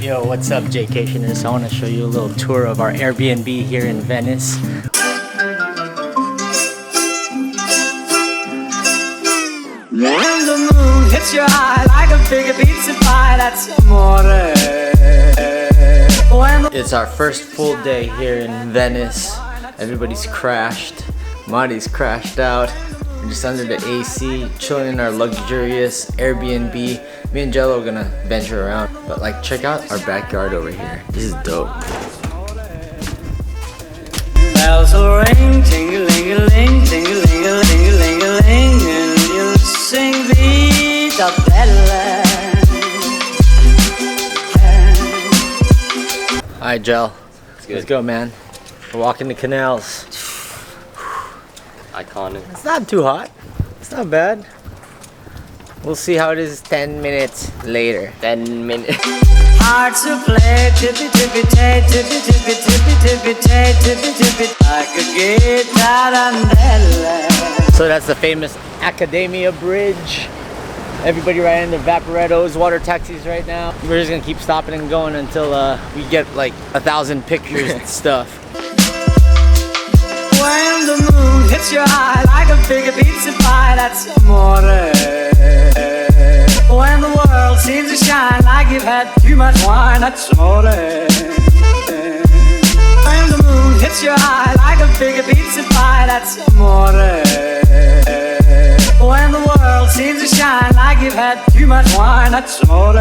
Yo, what's up, Jaycationers? I want to show you a little tour of our Airbnb here in Venice. When the moon hits your eye like a big pizza pie, that's amore. It's our first full day here in Venice. Everybody's crashed. Marty's crashed out. We're just under the AC, chilling in our luxurious Airbnb. Me and Jello are gonna venture around, but like, check out our backyard over here. This is dope. Bells will ring, ting-a-ling-a-ling, ting-a-ling-a-ling-a-ling-a-ling, and you'll sing Vita Bella. Alright, Jell. Let's go, man. We're walking the canals. Iconic. It's not too hot. It's not bad. We'll see how it is 10 minutes later. 10 minutes. Hard to play, tippy tippy tay, tippy tippy tippy tippy tay, tippy tippy like a guitarandella. So that's the famous Academia Bridge. Everybody riding the vaporettos, water taxis right now. We're just gonna keep stopping and going until we get like 1,000 pictures and stuff. When the moon hits your eye like a big pizza pie, that's amore. When the world seems to shine like you've had too much wine, that's amore. When the moon hits your eye like a big pizza pie, that's amore. When the world seems to shine like you've had too much wine, that's amore.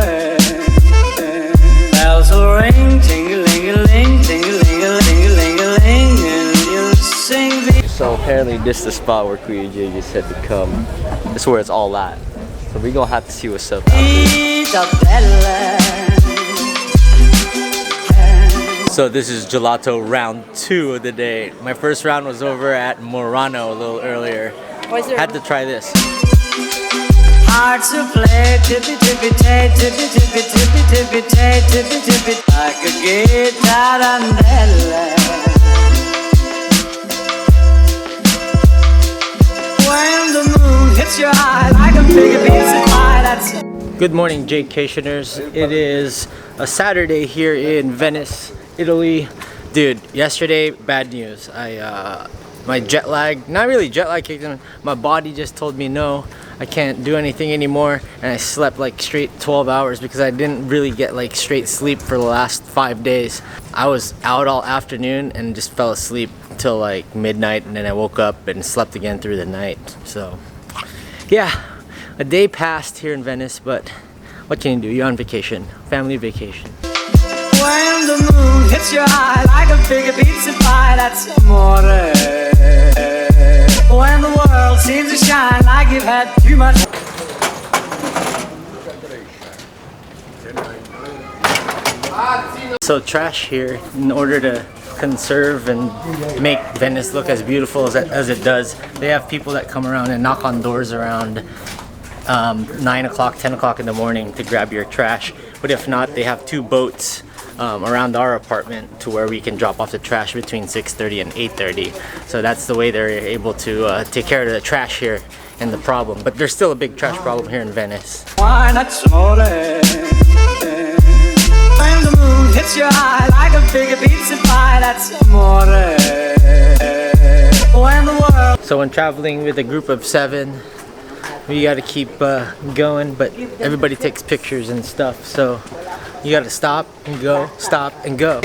Bells will ring, ting-a-ling-a-ling, ting-a-ling-a-ling-a-ling-a-ling, and you'll sing the... So apparently this is the spot where Kuya Jay just said to come. This is where it's all at. So we're gonna have to see what's up out there. So this is gelato round 2 of the day. My first round was over at Murano a little earlier. Had to try this. Hard to play, tippy tippy tay, tippy tippy tippy tippy tay, tippy tippy like a guitarandella. When the moon hits your eye like a big pizza pie, that's... Good morning, Jaycationers. It is a Saturday here in Venice, Italy. Dude, yesterday, bad news. My jet lag, not really jet lag kicked in. My body just told me no, I can't do anything anymore, and I slept like straight 12 hours because I didn't really get like straight sleep for the last 5 days. I was out all afternoon and just fell asleep till like midnight, and then I woke up and slept again through the night. So yeah, a day passed here in Venice, but what can you do? You're on vacation, family vacation. When the moon hits your eye like a big pizza pie, that's amore. When the world seems to shine like you've had too much. So trash here, in order to conserve and make Venice look as beautiful as it does, they have people that come around and knock on doors around 9 o'clock, 10 o'clock in the morning to grab your trash. But if not, they have 2 boats around our apartment to where we can drop off the trash between 6:30 and 8:30. So that's the way they're able to take care of the trash here and the problem. But there's still a big trash problem here in Venice. Why not amore? When the moon hits your eye like a big pizza pie, that's amore. When the world... So when traveling with a group of 7, we gotta keep going, but everybody takes pictures and stuff, so you gotta stop and go, stop and go.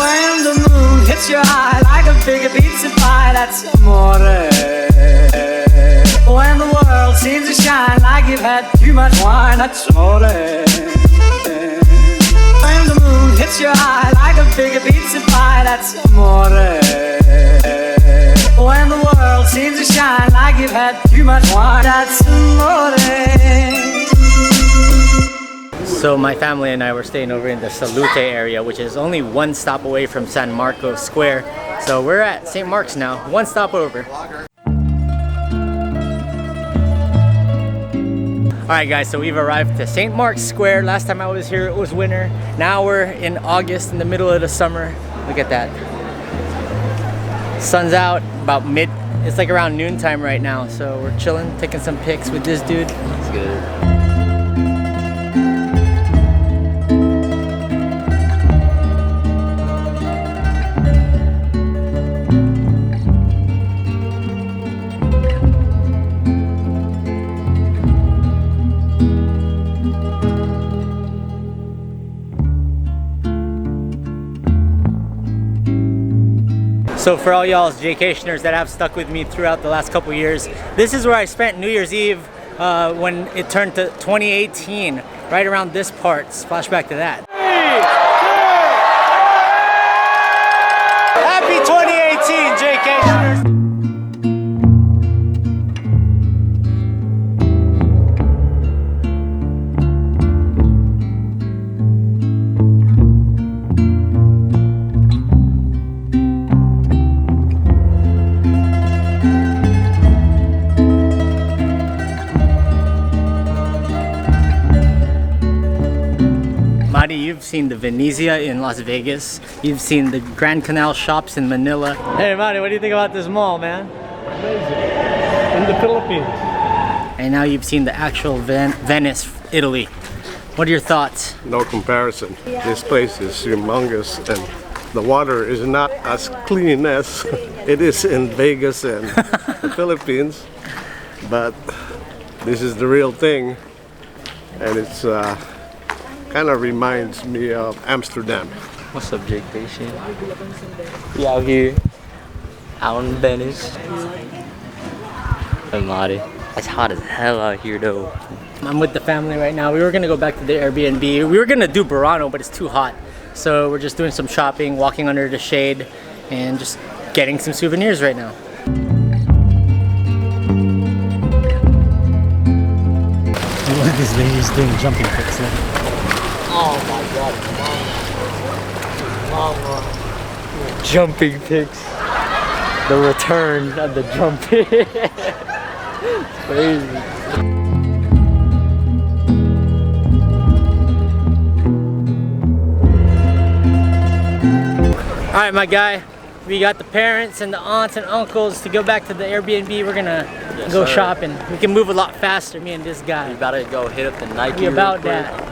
When the moon hits your eye like a big pizza pie, that's amore. When the world seems to shine like you've had too much wine, that's amore. When the moon hits your eye like a big pizza pie, that's amore. When the world seems to shine like you've had too much wine, that's amore. So my family and I were staying over in the Salute area, which is only 1 stop away from San Marco Square. So we're at St. Mark's now, 1 stop over. Alright guys, so we've arrived to St. Mark's Square. Last time I was here it was winter. Now we're in August, in the middle of the summer. Look at that. Sun's out about It's like around noontime right now, so we're chilling, taking some pics with this dude. It's good. So for all y'all Jaycationers that have stuck with me throughout the last couple years, this is where I spent New Year's Eve when it turned to 2018, right around this part. Flashback to that. Happy 2018, Jaycationers! You've seen the Venezia in Las Vegas. You've seen the Grand Canal shops in Manila. Hey, Madi, what do you think about this mall, man? Amazing. In the Philippines. And now you've seen the actual Venice, Italy. What are your thoughts? No comparison. This place is humongous, and the water is not as clean as it is in Vegas and the Philippines. But this is the real thing, and it's kind of reminds me of Amsterdam. What's up, Jaycation? We out here, out in Venice. Amadi. It's hot as hell out here though. I'm with the family right now. We were gonna go back to the Airbnb. We were gonna do Burano, but it's too hot. So we're just doing some shopping, walking under the shade, and just getting some souvenirs right now. Look at this lady's doing jumping tricks now. Oh my god, mama. Jumping pics. The return of the jumping. It's crazy. Alright, my guy. We got the parents and the aunts and uncles to go back to the Airbnb. We're gonna go shopping. We can move a lot faster, me and this guy. We about to go hit up the Nike. We about that.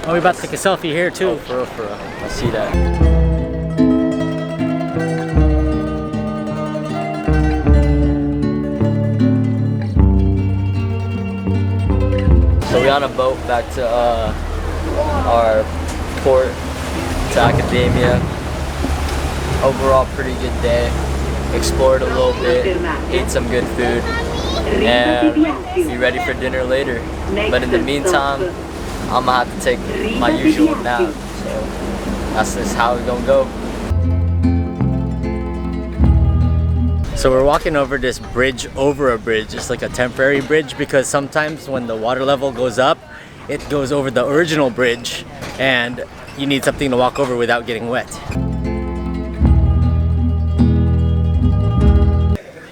Oh, we about to take a selfie here too. Oh, for real, for real. I see that. So we on a boat back to our port, to Academia. Overall, pretty good day. Explored a little bit, ate some good food, and be ready for dinner later. But in the meantime, I'm gonna have to take my usual nap, so that's just how it's gonna go. So we're walking over this bridge over a bridge. It's like a temporary bridge because sometimes when the water level goes up, it goes over the original bridge and you need something to walk over without getting wet.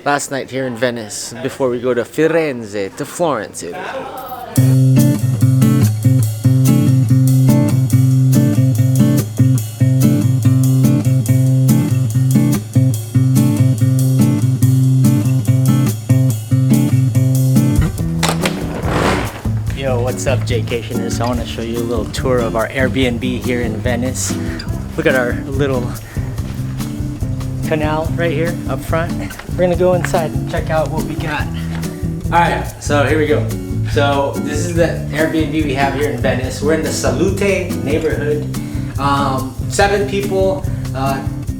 Last night here in Venice before we go to Firenze, to Florence, Italy. What's up, Jaycationers? I want to show you a little tour of our Airbnb here in Venice. Look at our little canal right here up front. We're gonna go inside and check out what we got. Alright, so here we go. So this is the Airbnb we have here in Venice. We're in the Salute neighborhood. 7 people.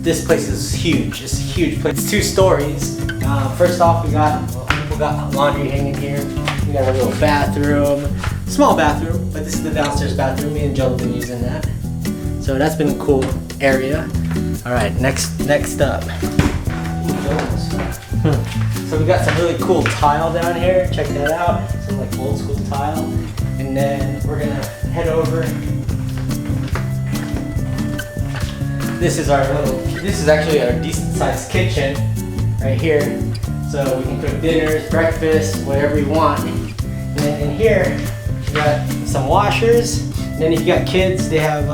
This place is huge. It's a huge place. It's 2 stories. First off, people got laundry hanging here. We got a little bathroom. Small bathroom, but this is the downstairs bathroom. Me and Joe have been using that. So that's been a cool area. Alright, next up. So we got some really cool tile down here. Check that out. Some like old school tile. And then we're gonna head over. This is actually our decent sized kitchen right here. So we can cook dinners, breakfast, whatever you want. And then in here, you got some washers. And then if you got kids, they have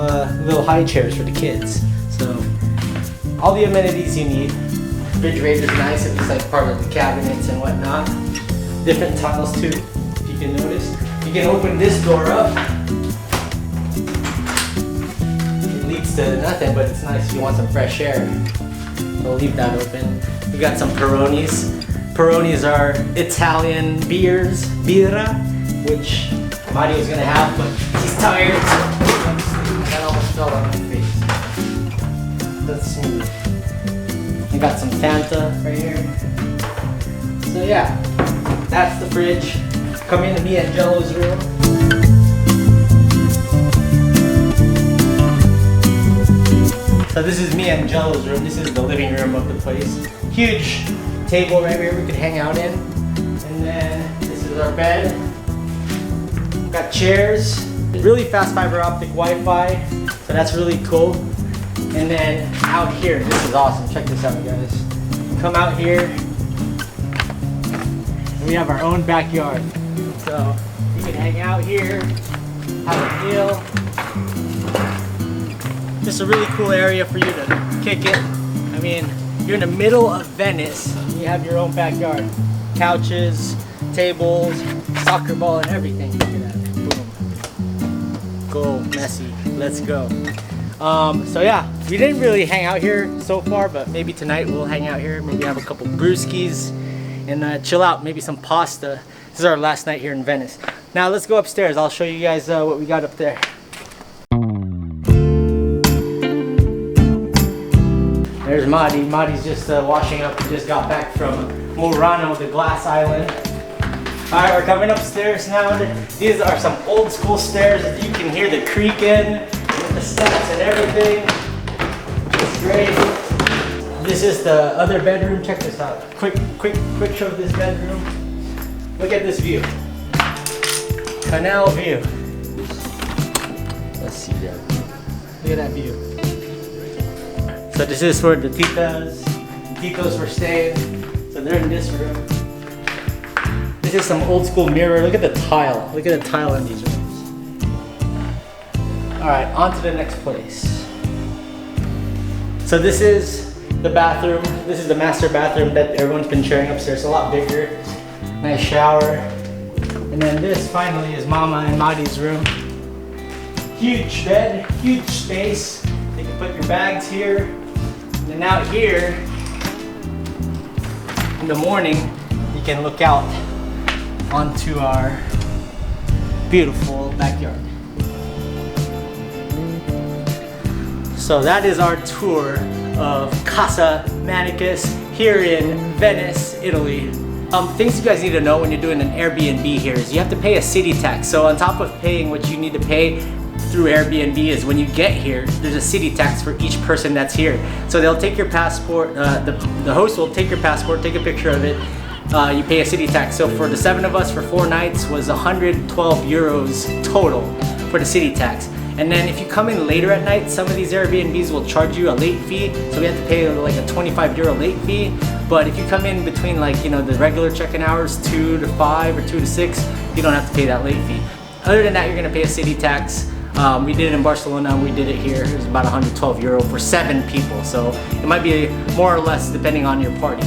little high chairs for the kids. So all the amenities you need. refrigerator's nice if it's like part of the cabinets and whatnot. Different tiles too, if you can notice. You can open this door up. It leads to nothing, but it's nice if you want some fresh air. So leave that open. We got some Peronis. Peronis are Italian beers, birra, which Mario's gonna have, but he's tired. That almost fell on my face. That's smooth. We got some Fanta right here. So yeah, that's the fridge. Come into me and Jello's room. So this is me and Jello's room. This is the living room of the place. Huge table right here we could hang out in. And then this is our bed. Got chairs. Really fast fiber optic Wi-Fi. So that's really cool. And then out here, this is awesome. Check this out, guys. Come out here. We have our own backyard. So you can hang out here, have a meal. Just a really cool area for you to kick it. I mean, you're in the middle of Venice. And you have your own backyard. Couches, tables, soccer ball, and everything. Look at that. Boom. Go, Messi. Let's go. So yeah, we didn't really hang out here so far, but maybe tonight we'll hang out here. Maybe have a couple brewskis and chill out. Maybe some pasta. This is our last night here in Venice. Now let's go upstairs. I'll show you guys what we got up there. There's Madi. Madi's just washing up. He just got back from Murano, the glass island. Alright, we're coming upstairs now. These are some old school stairs. You can hear the creaking, with the steps and everything. It's great. This is the other bedroom. Check this out. Quick show of this bedroom. Look at this view. Canal view. Let's see that. Look at that view. So this is where the titos were staying. So they're in this room. This is some old school mirror. Look at the tile. Look at the tile in these rooms. Alright, on to the next place. So this is the bathroom. This is the master bathroom that everyone's been sharing upstairs. It's a lot bigger. Nice shower. And then this finally is Mama and Madi's room. Huge bed, huge space. You can put your bags here. And then out here, in the morning, you can look out onto our beautiful backyard. So that is our tour of Casa Manicus here in Venice, Italy. Things you guys need to know when you're doing an Airbnb here is you have to pay a city tax. So on top of paying what you need to pay through Airbnb is when you get here, there's a city tax for each person that's here. So they'll take your passport, the host will take your passport, take a picture of it, you pay a city tax. So for the 7 of us for 4 nights was 112 euros total for the city tax. And then if you come in later at night, some of these Airbnbs will charge you a late fee. So we have to pay like a 25 euro late fee. But if you come in between like, you know, the regular check-in hours, 2 to 5 or 2 to 6, you don't have to pay that late fee. Other than that, you're gonna pay a city tax. We did it in Barcelona, we did it here. It was about 112 euro for 7 people. So it might be more or less depending on your party.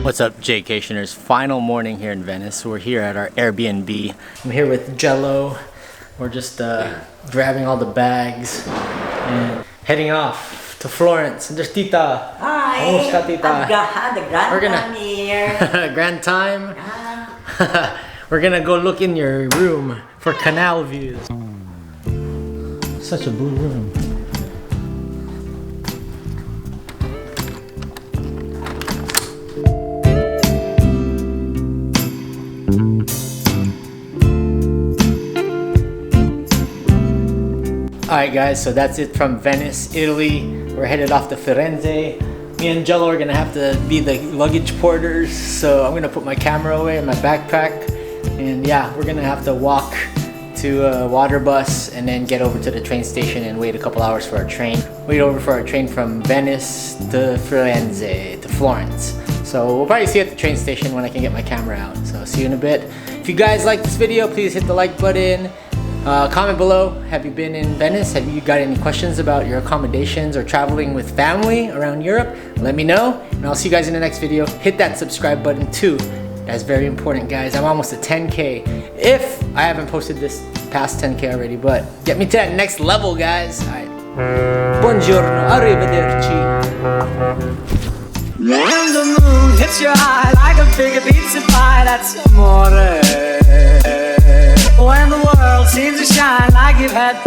What's up, Jaycationers? Final morning here in Venice. We're here at our Airbnb. I'm here with Jello. We're just grabbing all the bags and heading off to Florence. And there's Tita. Hi. Kamusta, Tita? Had a grand We're gonna- time here. Grand time. We're gonna go look in your room for canal views. Such a blue room. Alright guys, so that's it from Venice, Italy. We're headed off to Florence. Me and Jello are gonna have to be the luggage porters, so I'm gonna put my camera away in my backpack. And yeah, we're gonna have to walk to a water bus and then get over to the train station and wait a couple hours for our train. Wait over for our train from Venice to Florence. So we'll probably see you at the train station when I can get my camera out. So see you in a bit. If you guys like this video, please hit the like button. Comment below, have you been in Venice? Have you got any questions about your accommodations or traveling with family around Europe? Let me know, and I'll see you guys in the next video. Hit that subscribe button too. That's very important, guys. I'm almost at 10K. If I haven't posted this past 10K already, but get me to that next level, guys. All right. Buongiorno, arrivederci. When the moon hits your eye like a big pizza pie, that's amore. When the world seems to shine like you've had